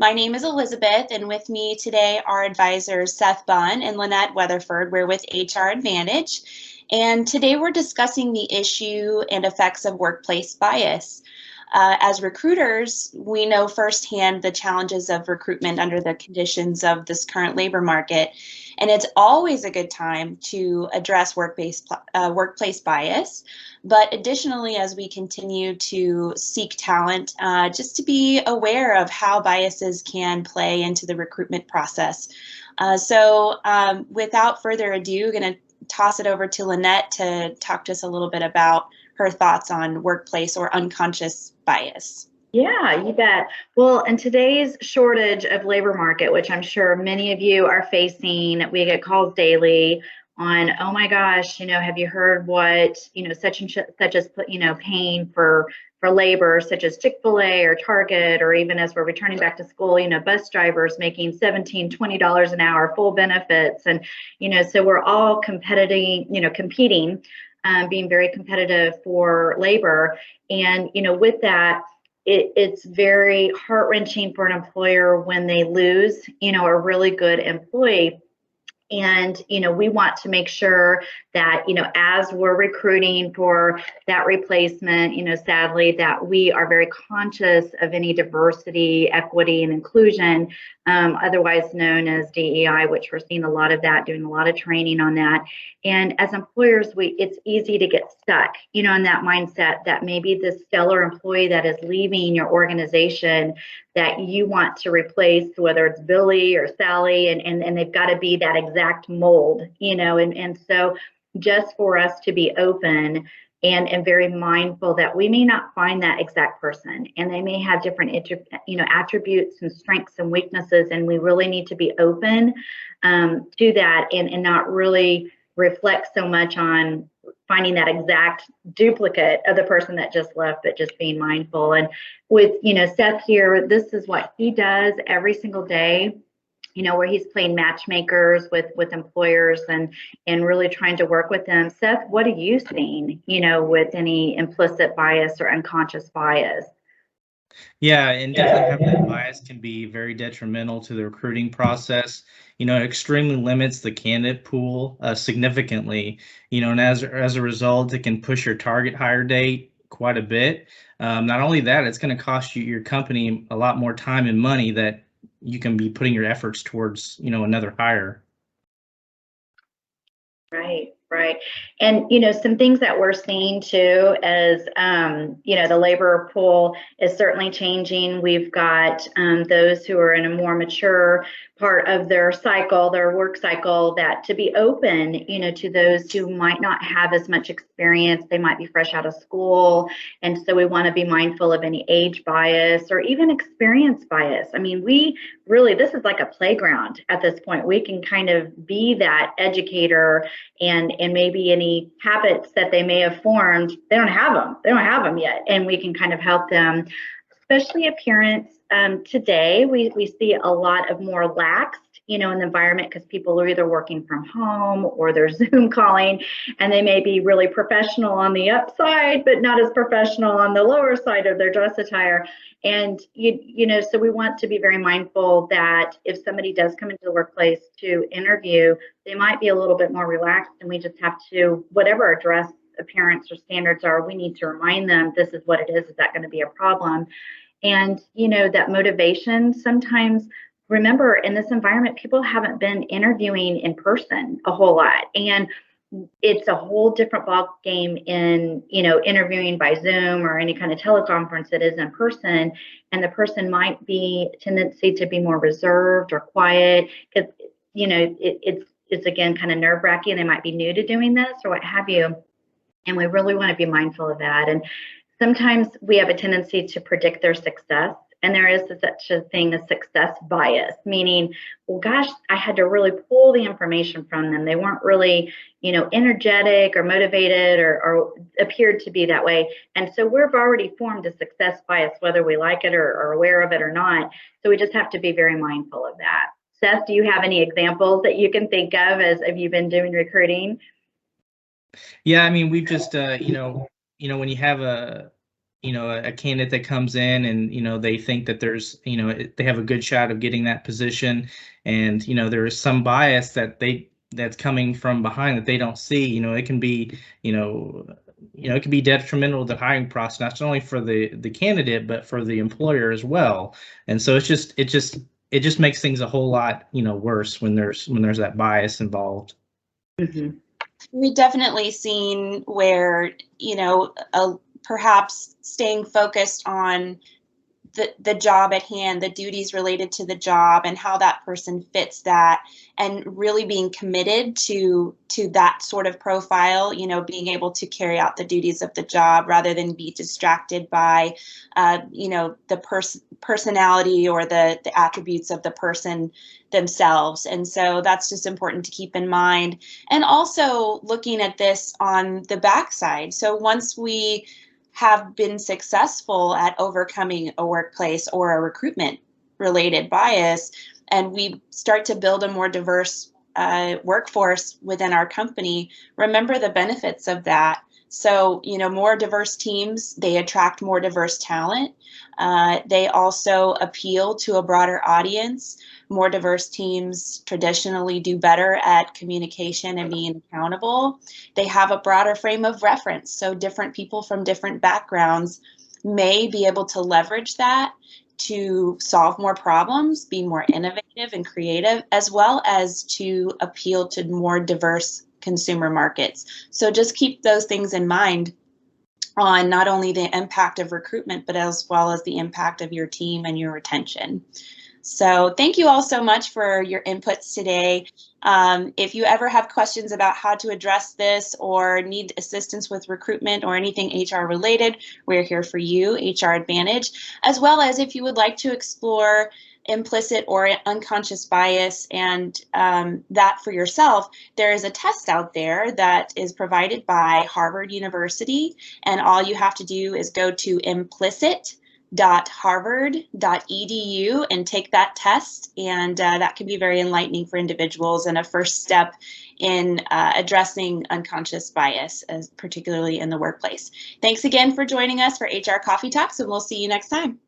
My name is Elizabeth, and with me today are advisors Seth Bunn and Lynette Weatherford. We're with HR Advantage, and today we're discussing the issue and effects of workplace bias. As recruiters, we know firsthand the challenges of recruitment under the conditions of this current labor market, and it's always a good time to address workplace bias. But additionally, as we continue to seek talent, just to be aware of how biases can play into the recruitment process. Without further ado, going to toss it over to Lynette to talk to us a little bit about her thoughts on workplace or unconscious bias. Yeah, you bet. Well, in today's shortage of labor market, which I'm sure many of you are facing, we get calls daily on, oh my gosh, have you heard what, such and such as, paying for labor, such as Chick-fil-A or Target, or even as we're returning back to school, bus drivers making $17, $20 an hour, full benefits. And, so we're all competing, being very competitive for labor. And, with that, it's very heart-wrenching for an employer when they lose, a really good employee. And, we want to make sure that, as we're recruiting for that replacement, sadly, that we are very conscious of any diversity, equity, and inclusion, otherwise known as DEI, which we're seeing a lot of that, doing a lot of training on that. And as employers, it's easy to get stuck, in that mindset that maybe this stellar employee that is leaving your organization that you want to replace, whether it's Billy or Sally, and they've got to be that exact mold, and so just for us to be open and very mindful that we may not find that exact person, and they may have different attributes and strengths and weaknesses, and we really need to be open to that and not really reflect so much on finding that exact duplicate of the person that just left, but just being mindful. And with, Seth here, this is what he does every single day, where he's playing matchmakers with employers and really trying to work with them. Seth, what are you seeing, with any implicit bias or unconscious bias? Yeah, and definitely having that bias can be very detrimental to the recruiting process. It extremely limits the candidate pool significantly. And as a result, it can push your target hire date quite a bit. Not only that, it's going to cost your company a lot more time and money that you can be putting your efforts towards, another hire. Right. And, some things that we're seeing too is, the labor pool is certainly changing. We've got those who are in a more mature part of their cycle, their work cycle, that to be open, to those who might not have as much experience. They might be fresh out of school. And so we want to be mindful of any age bias or even experience bias. I mean, this is like a playground at this point. We can kind of be that educator and maybe any habits that they may have formed, they don't have them yet, and we can kind of help them, especially appearance. Today we see a lot of more laxed, in the environment, because people are either working from home or they're Zoom calling, and they may be really professional on the upside but not as professional on the lower side of their dress attire. And so we want to be very mindful that if somebody does come into the workplace to interview, they might be a little bit more relaxed, and we just have to, whatever our dress appearance or standards are, we need to remind them this is what it is that going to be a problem? And that motivation, sometimes, remember, in this environment, people haven't been interviewing in person a whole lot, and it's a whole different ball game in interviewing by Zoom or any kind of teleconference that is in person. And the person might be tendency to be more reserved or quiet, because it's again kind of nerve-wracking. They might be new to doing this or what have you, and we really want to be mindful of that. And sometimes we have a tendency to predict their success. And there is such a thing as success bias, meaning, well, gosh, I had to really pull the information from them. They weren't really, energetic or motivated or appeared to be that way. And so we've already formed a success bias, whether we like it or are aware of it or not. So we just have to be very mindful of that. Seth, do you have any examples that you can think of as have you been doing recruiting? Yeah, I mean, we've just, when you have a candidate that comes in and, they think that there's, they have a good shot of getting that position. And, there is some bias that's coming from behind that they don't see. It can be, it can be detrimental to the hiring process, not only for the candidate, but for the employer as well. And so it just makes things a whole lot, worse when there's that bias involved. Mm-hmm. We've definitely seen where, perhaps staying focused on the job at hand, the duties related to the job and how that person fits that, and really being committed to that sort of profile, being able to carry out the duties of the job rather than be distracted by, the personality or the attributes of the person themselves. And so that's just important to keep in mind. And also looking at this on the backside. So once we have been successful at overcoming a workplace or a recruitment related bias, and we start to build a more diverse workforce within our company, remember the benefits of that. So, more diverse teams, they attract more diverse talent. They also appeal to a broader audience. More diverse teams traditionally do better at communication and being accountable. They have a broader frame of reference. So different people from different backgrounds may be able to leverage that to solve more problems, be more innovative and creative, as well as to appeal to more diverse consumer markets. So just keep those things in mind on not only the impact of recruitment, but as well as the impact of your team and your retention. So thank you all so much for your inputs today. If you ever have questions about how to address this or need assistance with recruitment or anything HR related, we're here for you, HR Advantage, as well as if you would like to explore implicit or unconscious bias and that for yourself, there is a test out there that is provided by Harvard University, and all you have to do is go to implicit.harvard.edu and take that test, and that can be very enlightening for individuals and a first step in addressing unconscious bias, particularly in the workplace. Thanks again for joining us for HR Coffee Talks, and we'll see you next time.